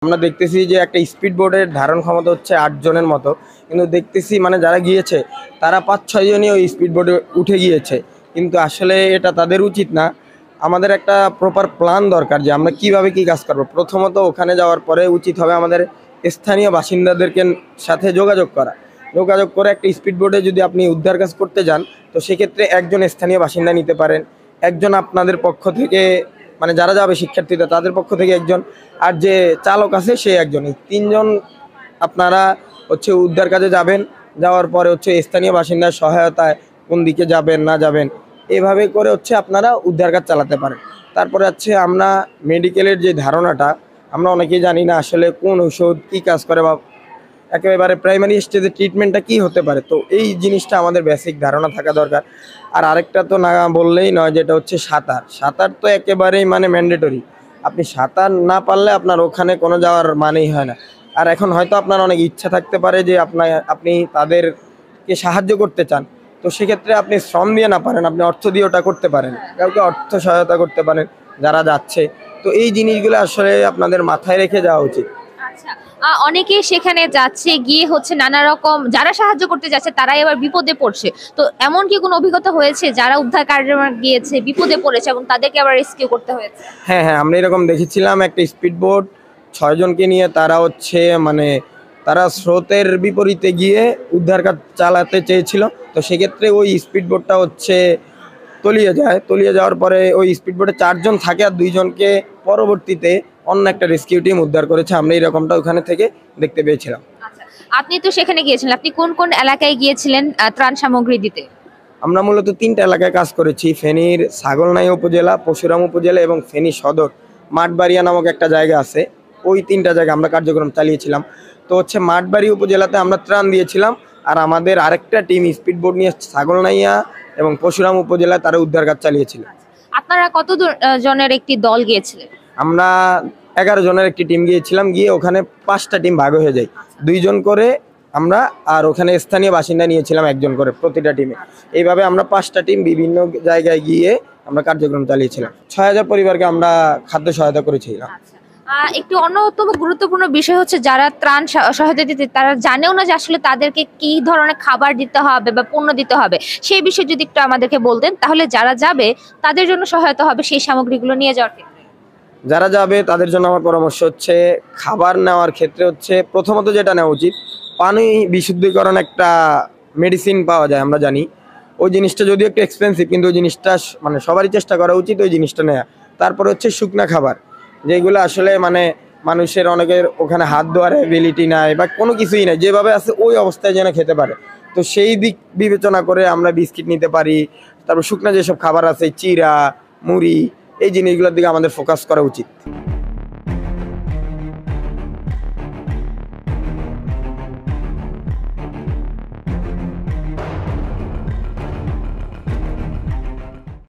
আমরা দেখতেছি যে একটা স্পিড বোটের ধারণ ক্ষমতা হচ্ছে ৮ জনের মতো, কিন্তু দেখতেছি মানে যারা গিয়েছে তারা ৫-৬ জনই ওই স্পিড বোটে উঠে গিয়েছে। কিন্তু আসলে এটা তাদের উচিত না। আমাদের একটা প্রপার প্ল্যান দরকার যে আমরা কিভাবে কি কাজ করব। প্রথমত ওখানে যাওয়ার পরে উচিত হবে আমাদের স্থানীয় বাসিন্দাদেরকে সাথে যোগাযোগ করা। যোগাযোগ করে একটা স্পিড বোটে যদি আপনি উদ্ধার কাজ করতে যান, তো সেক্ষেত্রে একজন স্থানীয় বাসিন্দা নিতে পারেন, একজন আপনাদের পক্ষ থেকে মানে যারা যাবে শিক্ষার্থীরা তাদের পক্ষ থেকে একজন, আর যে চালক আছে সে একজনই, ৩ জন আপনারা হচ্ছে উদ্ধার কাজে যাবেন। যাওয়ার পরে হচ্ছে স্থানীয় বাসিন্দার সহায়তায় কোন দিকে যাবেন না যাবেন এভাবে করে হচ্ছে আপনারা উদ্ধার কাজ চালাতে পারেন। তারপরে হচ্ছে আমরা মেডিকেলের যে ধারণাটা আমরা অনেকেই জানি না আসলে কোন ঔষধ কী কাজ করে বা একেবারে প্রাইমারি স্টেজে ট্রিটমেন্টটা কী হতে পারে। তো এই জিনিসটা আমাদের বেসিক ধারণা থাকা দরকার। আর আরেকটা তো না বললেই নয়, যেটা হচ্ছে সাঁতার। সাঁতার তো একেবারেই মানে ম্যান্ডেটরি। আপনি সাঁতার না পারলে আপনার ওখানে কোনো যাওয়ার মানেই হয় না। আর এখন হয়তো আপনার অনেক ইচ্ছা থাকতে পারে যে আপনি তাদেরকে সাহায্য করতে চান, তো সেক্ষেত্রে আপনি শ্রম দিয়ে না পারেন, আপনি অর্থ দিয়ে ওটা করতে পারেন, কাউকে অর্থ সহায়তা করতে পারেন যারা যাচ্ছে। তো এই জিনিসগুলো আসলে আপনাদের মাথায় রেখে যাওয়া উচিত। আচ্ছা, অনেকেই সেখানে যাচ্ছে, গিয়ে হচ্ছে নানা রকম যারা সাহায্য করতে যাচ্ছে তারাই এবার বিপদে পড়ছে। তো এমন কি কোনো অভিজ্ঞতা হয়েছে যারা উদ্ধার কার্যে গিয়েছে বিপদে পড়েছে এবং তাদেরকে আবার রেস্কিউ করতে হয়েছে? হ্যাঁ হ্যাঁ, আমরা এরকম দেখেছিলাম একটা স্পিড বোট ৬ জনকে নিয়ে তারা হচ্ছে মানে তারা স্রোতের বিপরীতে গিয়ে উদ্ধার কাজ চালাতে চেয়েছিল। তো সেক্ষেত্রে ওই স্পিড বোটটা হচ্ছে তলিয়ে যায়। তলিয়ে যাওয়ার পরে ওই স্পিড বোটে ৪ জন থাকে আর ২ জনকে পরবর্তীতে অন্য একটা রেস্কিউ টিম উদ্ধার করেছে। আমরা এরকমটা ওখানে থেকে দেখতে পেয়েছিলাম। আচ্ছা, আপনি তো সেখানে গিয়েছিলেন, আপনি কোন কোন এলাকায় গিয়েছিলেন ত্রাণ সামগ্রী দিতে? আমরা মূলত ৩টা এলাকায় কাজ করেছি: ফেনীর ছাগলনাইয়া উপজেলা, পরশুরাম উপজেলা এবং ফেনী সদর মাঠবাড়িয়া নামক একটা জায়গা আছে। ওই ৩টা জায়গায় আমরা কার্যক্রম চালিয়েছিলাম। তো হচ্ছে মাঠবাড়ি উপজেলাতে আমরা ত্রাণ দিয়েছিলাম, আর আমাদের আরেকটা টিম স্পিড বোট নিয়ে ছাগলনাইয়া এবং পরশুরাম উপজেলায় তারা উদ্ধার কাজ চালিয়েছিল। আপনারা কত জনের একটি দল গিয়েছিলেন? আমরা ১১ জনের একটি টিম গিয়েছিলাম। গিয়ে ওখানে 5টা টিম ভাগ হয়ে যায়, 2 জন করে আমরা, আর ওখানে স্থানীয় বাসিন্দা নিয়েছিলাম 1 জন করে প্রতিটা টিমে। এইভাবে আমরা 5টা টিম বিভিন্ন জায়গায় গিয়ে আমরা কার্যক্রম চালিয়েছিলাম। ৬,০০০ পরিবারকে আমরা খাদ্য সহায়তা করেছিলাম। একটু অন্যতম গুরুত্বপূর্ণ বিষয় হচ্ছে যারা ত্রাণ সহায়তা দিতে তারা জানেও না যে আসলে তাদেরকে কি ধরনের খাবার দিতে হবে বা পণ্য দিতে হবে। সেই বিষয়ে যদি একটু আমাদেরকে বলতেন তাহলে যারা যাবে তাদের জন্য সহায়তা হবে সেই সামগ্রীগুলো নিয়ে যাওয়ার ক্ষেত্রে। যারা যাবে তাদের জন্য আমার পরামর্শ হচ্ছে খাবার নেওয়ার ক্ষেত্রে হচ্ছে প্রথমত যেটা নেওয়া উচিত, পানি বিশুদ্ধীকরণ একটা মেডিসিন পাওয়া যায় আমরা জানি। ওই জিনিসটা যদিও একটু এক্সপেন্সিভ, কিন্তু ওই জিনিসটা মানে সবারই চেষ্টা করা উচিত ওই জিনিসটা নেওয়া। তারপর হচ্ছে শুকনা খাবার, যেগুলো আসলে মানে মানুষের অনেকের ওখানে হাত ধোয়ার অ্যাবিলিটি নাই বা কোনো কিছুই নাই, যেভাবে আছে ওই অবস্থায় যেন খেতে পারে। তো সেই দিক বিবেচনা করে আমরা বিস্কিট নিতে পারি। তারপর শুকনা যেসব খাবার আছে চিড়া, মুড়ি, এই জিনিসগুলোর দিকে আমাদের ফোকাস করা উচিত।